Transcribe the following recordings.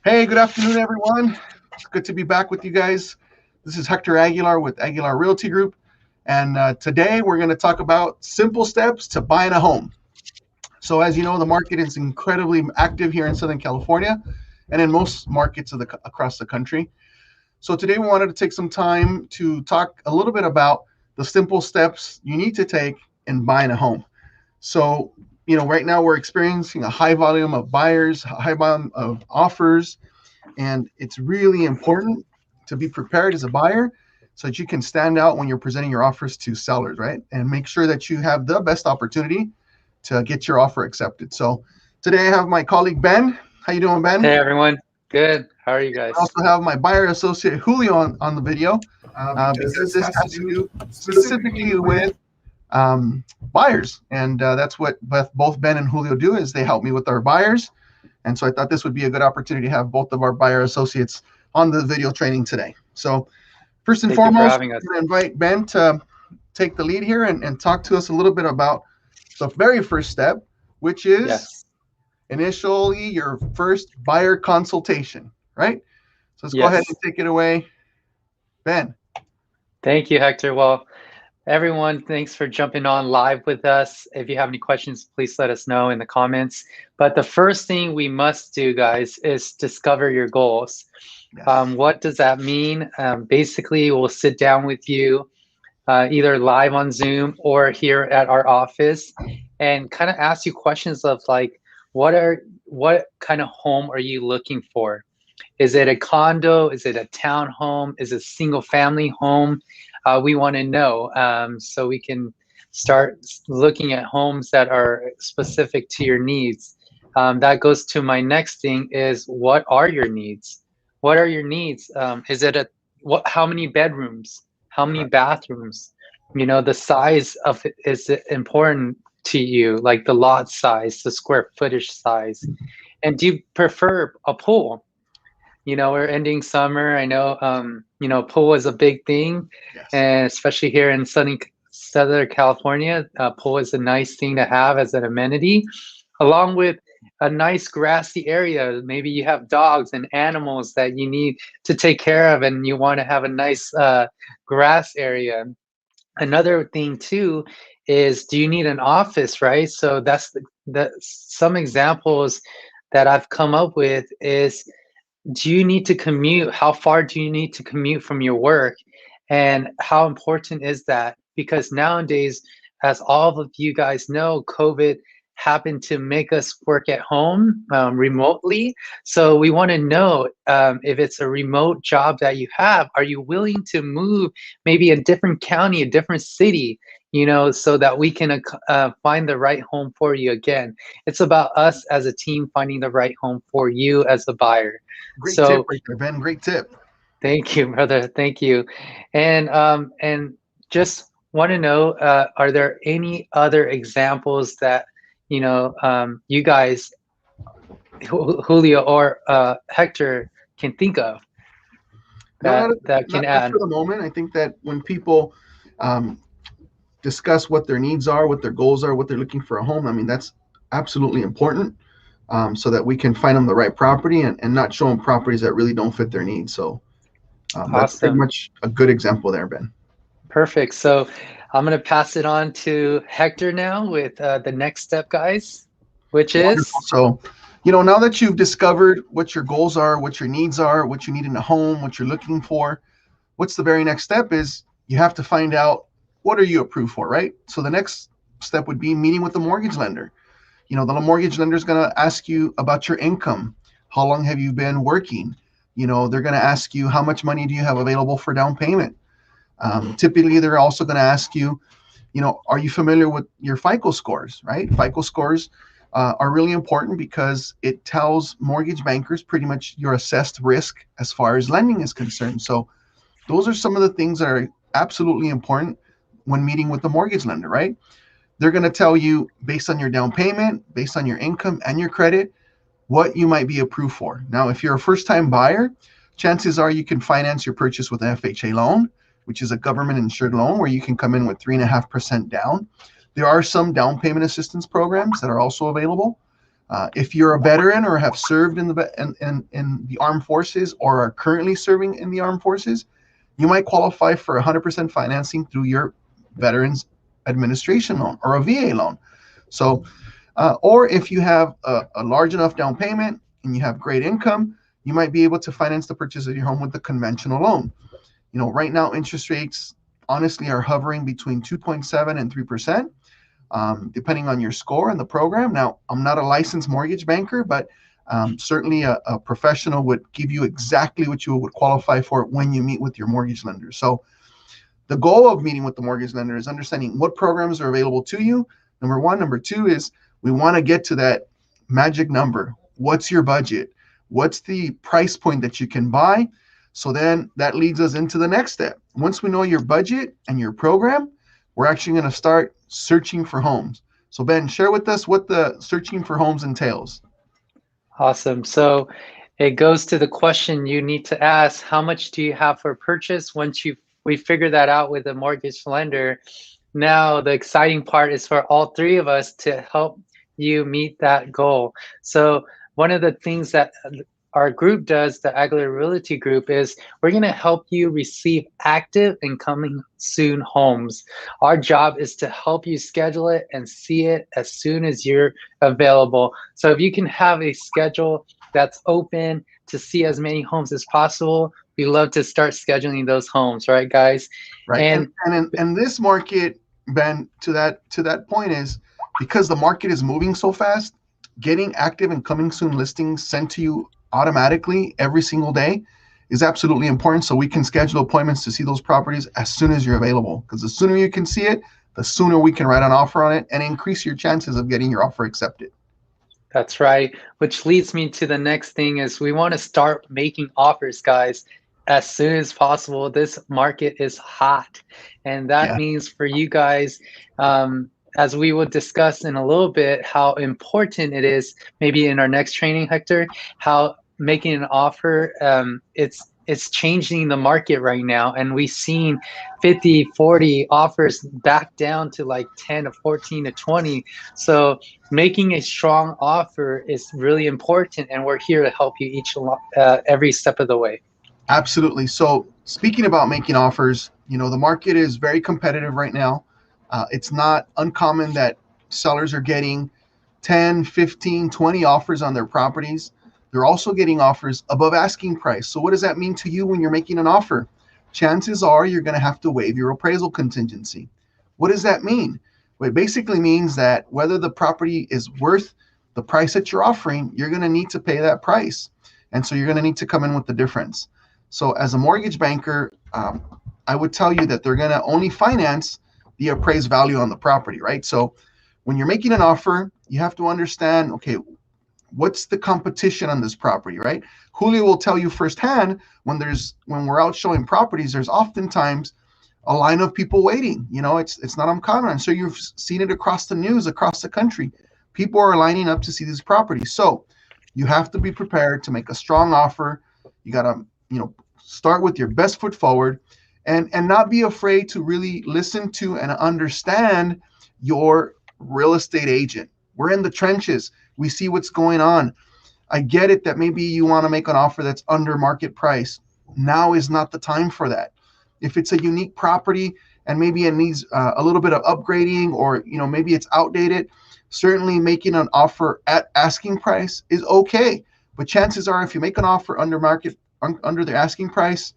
Hey, good afternoon, everyone. It's good to be back with you guys. This is Hector Aguilar with Aguilar Realty Group. And today we're going to talk about simple steps to buying a home. So as you know, the market is incredibly active here in Southern California and in most markets across the country. So today we wanted to take some time to talk a little bit about the simple steps you need to take in buying a home. So, right now we're experiencing a high volume of buyers, a high volume of offers, and it's really important to be prepared as a buyer so that you can stand out when you're presenting your offers to sellers, right? And make sure that you have the best opportunity to get your offer accepted. So today I have my colleague Ben. How you doing, Ben? Hey everyone, good. How are you I guys? also have my buyer associate Julio on the video because this has to do specifically with buyers, and that's what both Ben and Julio do, is they help me with our buyers. And so I thought this would be a good opportunity to have both of our buyer associates on the video training today. So first and Thank you for foremost, having us. I'm going to invite Ben to take the lead here and talk to us a little bit about the very first step, which is Yes, initially your first buyer consultation, right? So let's go ahead and yes. take it away, Ben. Thank you, Hector. Well, everyone, thanks for jumping on live with us. If you have any questions, please let us know in the comments. But the first thing we must do, guys, is discover your goals. Yes. What does that mean? Basically, we'll sit down with you either live on Zoom or here at our office and kind of ask you questions of like, what kind of home are you looking for? Is it a condo? Is it a townhome? Is it a single family home? We want to know so we can start looking at homes that are specific to your needs. That goes to my next thing is what are your needs? What are your needs? Is it how many bedrooms? How many bathrooms? You know, the size of it is important to you, like the lot size, the square footage size. And do you prefer a pool? You know, we're ending summer. I know, pool is a big thing, Yes. and especially here in Southern California, pool is a nice thing to have as an amenity, along with a nice grassy area. Maybe you have dogs and animals that you need to take care of, and you want to have a nice grass area. Another thing too is, do you need an office, right? So that's some examples that I've come up with is, do you need to commute? How far do you need to commute from your work? And how important is that? Because nowadays, as all of you guys know, COVID happened to make us work at home remotely. So we want to know if it's a remote job that you have, are you willing to move maybe a different county, a different city, so that we can find the right home for you again. It's about us as a team finding the right home for you as a buyer. Great tip So right there, Ben. Great tip. thank you, brother. Thank you. And just want to know, are there any other examples that you guys, Julio or Hector, can think of No, that can not add? for the moment. I think that when people um, discuss what their needs are, what their goals are, what they're looking for a home, I mean, that's absolutely important, so that we can find them the right property and not show them properties that really don't fit their needs. So that's pretty Awesome. much a good example there, Ben. Perfect. So I'm going to pass it on to Hector now with the next step, guys, which Wonderful. is So, now that you've discovered what your goals are, what your needs are, what you need in a home, what you're looking for, what's the very next step is you have to find out what are you approved for, right? So the next step would be meeting with the mortgage lender. The mortgage lender is going to ask you about your income. How long have you been working? They're going to ask you how much money do you have available for down payment. Typically, they're also going to ask you, are you familiar with your FICO scores, right? FICO scores are really important because it tells mortgage bankers pretty much your assessed risk as far as lending is concerned. So those are some of the things that are absolutely important when meeting with the mortgage lender, right? They're going to tell you based on your down payment, based on your income and your credit, what you might be approved for. Now, if you're a first time buyer, chances are you can finance your purchase with an FHA loan, which is a government insured loan where you can come in with 3.5% down. There are some down payment assistance programs that are also available. If you're a veteran or have served in the armed forces or are currently serving in the armed forces, you might qualify for 100% financing through your Veterans Administration loan or a VA loan. So, or if you have a large enough down payment and you have great income, you might be able to finance the purchase of your home with the conventional loan. Right now, interest rates honestly are hovering between 2.7 and 3%. Depending on your score and the program. Now, I'm not a licensed mortgage banker, but certainly a professional would give you exactly what you would qualify for when you meet with your mortgage lender. So the goal of meeting with the mortgage lender is understanding what programs are available to you, number one. Number two is we want to get to that magic number. What's your budget? What's the price point that you can buy? So then that leads us into the next step. Once we know your budget and your program, we're actually going to start searching for homes. So Ben, share with us what the searching for homes entails. Awesome. So it goes to the question you need to ask: how much do you have for purchase? Once we figure that out with a mortgage lender, now the exciting part is for all three of us to help you meet that goal. So one of the things that our group does, the Aguilar Realty Group, is we're going to help you receive active and coming soon homes. Our job is to help you schedule it and see it as soon as you're available. So if you can have a schedule that's open to see as many homes as possible, we love to start scheduling those homes, right, guys? Right. And this market, Ben, to that point is because the market is moving so fast, getting active and coming soon listings sent to you automatically every single day is absolutely important, so we can schedule appointments to see those properties as soon as you're available, because the sooner you can see it, the sooner we can write an offer on it and increase your chances of getting your offer accepted. That's right, which leads me to the next thing is we want to start making offers, guys, as soon as possible. This market is hot, and that means for you guys, as we will discuss in a little bit, how important it is, maybe in our next training, Hector, how making an offer, it's changing the market right now. And we've seen 50, 40 offers back down to like 10 to 14 to 20. So making a strong offer is really important, and we're here to help you every step of the way. Absolutely. So speaking about making offers, the market is very competitive right now. It's not uncommon that sellers are getting 10, 15, 20 offers on their properties. They're also getting offers above asking price. So what does that mean to you when you're making an offer? Chances are you're going to have to waive your appraisal contingency. What does that mean? Well, it basically means that whether the property is worth the price that you're offering, you're going to need to pay that price. And so you're going to need to come in with the difference. So as a mortgage banker, I would tell you that they're going to only finance the appraised value on the property, right? So when you're making an offer, you have to understand, okay, what's the competition on this property, right? Julio will tell you firsthand when we're out showing properties, there's oftentimes a line of people waiting. It's not uncommon. I'm sure you've seen it across the news, across the country. People are lining up to see these properties. So you have to be prepared to make a strong offer. You got to, start with your best foot forward and not be afraid to really listen to and understand your real estate agent. We're in the trenches. We see what's going on. I get it that maybe you want to make an offer that's under market price. Now is not the time for that. If it's a unique property and maybe it needs a little bit of upgrading, or maybe it's outdated, certainly making an offer at asking price is okay. But chances are, if you make an offer under the asking price,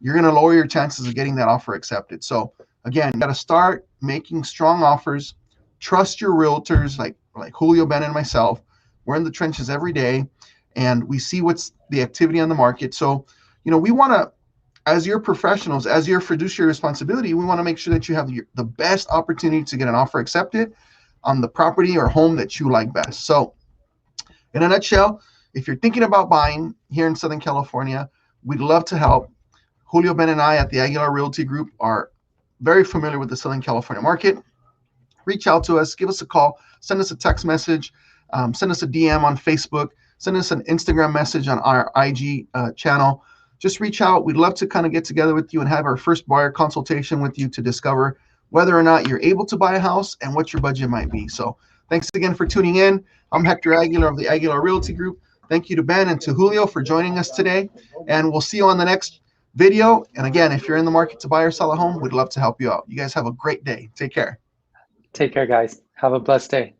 you're going to lower your chances of getting that offer accepted. So again, you got to start making strong offers. Trust your realtors, like Julio, Ben, and myself. We're in the trenches every day, and we see what's the activity on the market. So, we want to, as your professionals, as your fiduciary responsibility, we want to make sure that you have the best opportunity to get an offer accepted on the property or home that you like best. So in a nutshell, if you're thinking about buying here in Southern California, we'd love to help. Julio, Ben, and I at the Aguilar Realty Group are very familiar with the Southern California market. Reach out to us, give us a call, send us a text message, send us a DM on Facebook, send us an Instagram message on our IG channel. Just reach out. We'd love to kind of get together with you and have our first buyer consultation with you to discover whether or not you're able to buy a house and what your budget might be. So Thanks again for tuning in. I'm Hector Aguilar of the Aguilar Realty Group. Thank you to Ben and to Julio for joining us today. And we'll see you on the next video. And again, if you're in the market to buy or sell a home, we'd love to help you out. You guys have a great day. Take care. Take care, guys. Have a blessed day.